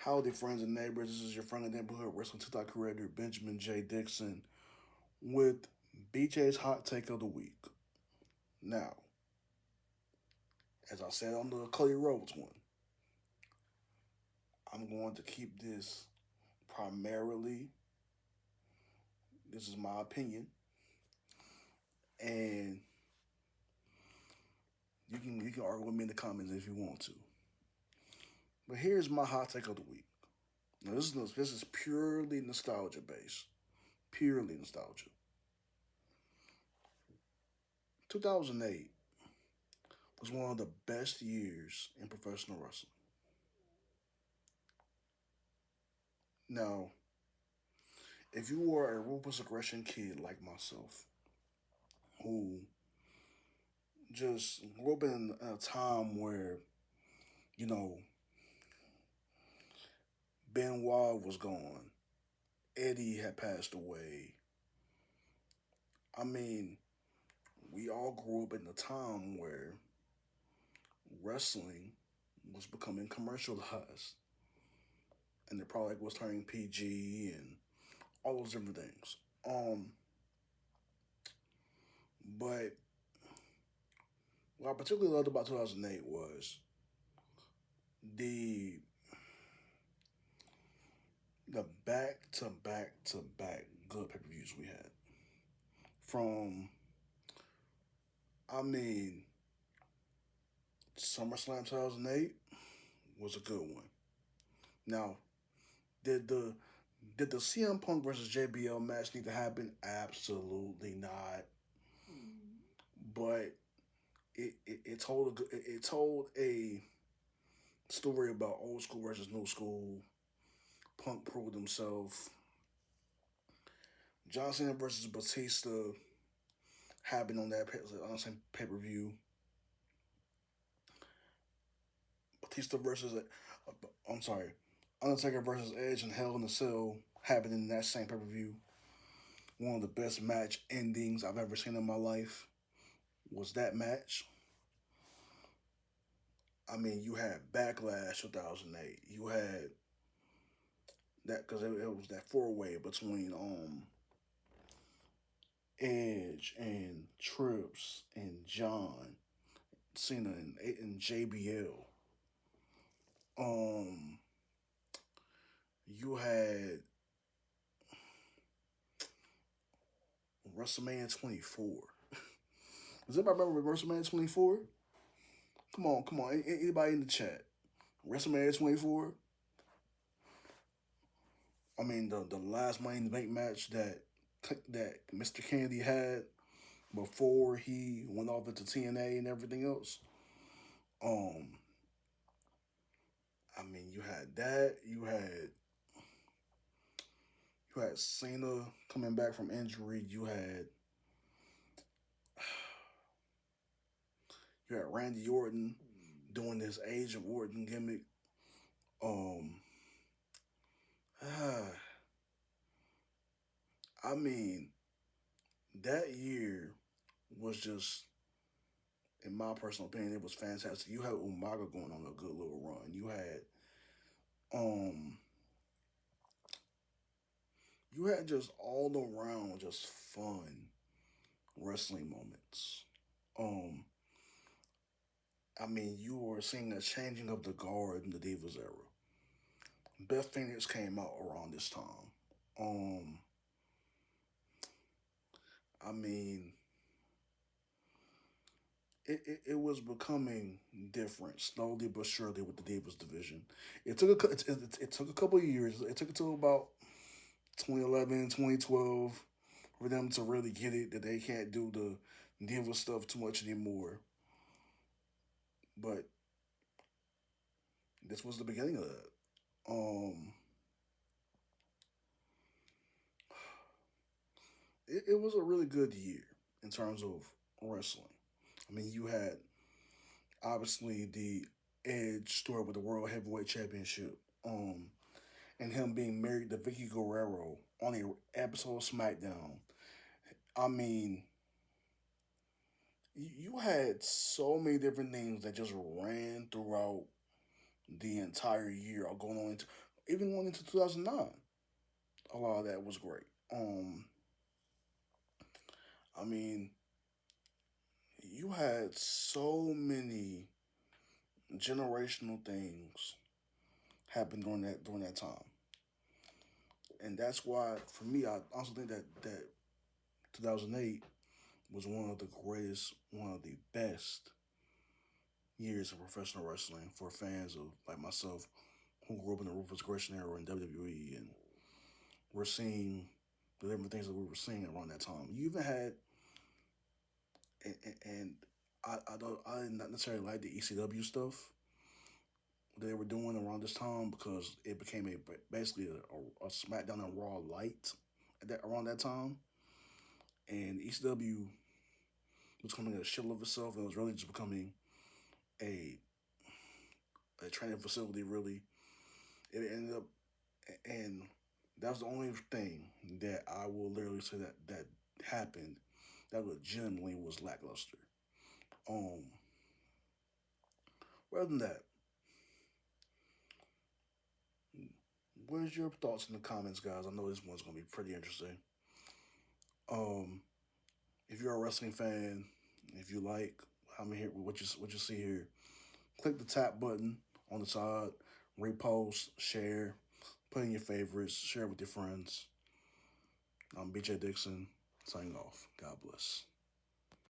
Howdy, friends and neighbors. This is your friendly neighborhood wrestling TikTok creator, Benjamin J. Dixon, with BJ's Hot Take of the Week. Now, as I said on the Cody Rhodes one, I'm going to keep this primarily, this is my opinion, and you can argue with me in the comments if you want to. But here's my hot take of the week. Now, this is purely nostalgia based. Purely nostalgia. 2008 was one of the best years in professional wrestling. Now, if you were a ruthless aggression kid like myself, who just grew up in a time where, you know, Benoit was gone, Eddie had passed away. I mean, we all grew up in a time where wrestling was becoming commercialized and the product was turning PG and all those different things. But what I particularly loved about 2008 was the the back to back to back good pay per views we had. From, I mean, SummerSlam 2008 was a good one. Now, did the did the CM Punk versus JBL match need to happen? Absolutely not. But it told a story about old school versus new school. Punk proved himself. John Cena versus Batista happened on the same pay per view. Batista versus I'm sorry, Undertaker versus Edge and Hell in a Cell happened in that same pay per view. One of the best match endings I've ever seen in my life was that match. I mean, you had Backlash 2008. You had that because it was that four way between Edge and Trips and John Cena and JBL. Um, you had WrestleMania 24. Does anybody remember WrestleMania 24? Come on, come on. Anybody in the chat? WrestleMania 24? I mean, the last Money in the Bank match that Mr. Kennedy had before he went off into TNA and everything else. Um, I mean, you had that. You had Cena coming back from injury. You had Randy Orton doing this Age of Orton gimmick. Um, ah, I mean, that year was just, in my personal opinion, it was fantastic. You had Umaga going on a good little run. Um, you had just all around just fun wrestling moments. Um, I mean, you were seeing a changing of the guard in the Divas era. Beth Phoenix came out around this time. Um, I mean, it was becoming different slowly but surely with the Divas division. It took a couple of years. It took until about 2011, 2012 for them to really get it that they can't do the Diva stuff too much anymore. But this was the beginning of that. It was a really good year in terms of wrestling. I mean, you had obviously the Edge story with the World Heavyweight Championship, and him being married to Vicky Guerrero on a episode of SmackDown. I mean, you had so many different things that just ran throughout the entire year, or going on into even going into 2009, a lot of that was great. I mean, you had so many generational things happen during that time, and that's why for me, I also think that 2008 was one of the greatest, one of the best years of professional wrestling for fans of like myself who grew up in the Ruthless Aggression era in WWE, and we're seeing the different things that we were seeing around that time. You even had, and I did not necessarily like the ECW stuff that they were doing around this time because it became basically a SmackDown and Raw light around that time, and ECW was becoming a shell of itself, and it was really just becoming a a training facility. Really, it ended up, and that was the only thing that I will literally say that happened that legitimately was lackluster. Um, Rather than that, where's your thoughts in the comments, guys? I know this one's gonna be pretty interesting. Um, if you're a wrestling fan, if you like, I'm here. What you see here, click the tap button on the side, repost, share, put in your favorites, share with your friends. I'm BJ Dixon, signing off. God bless.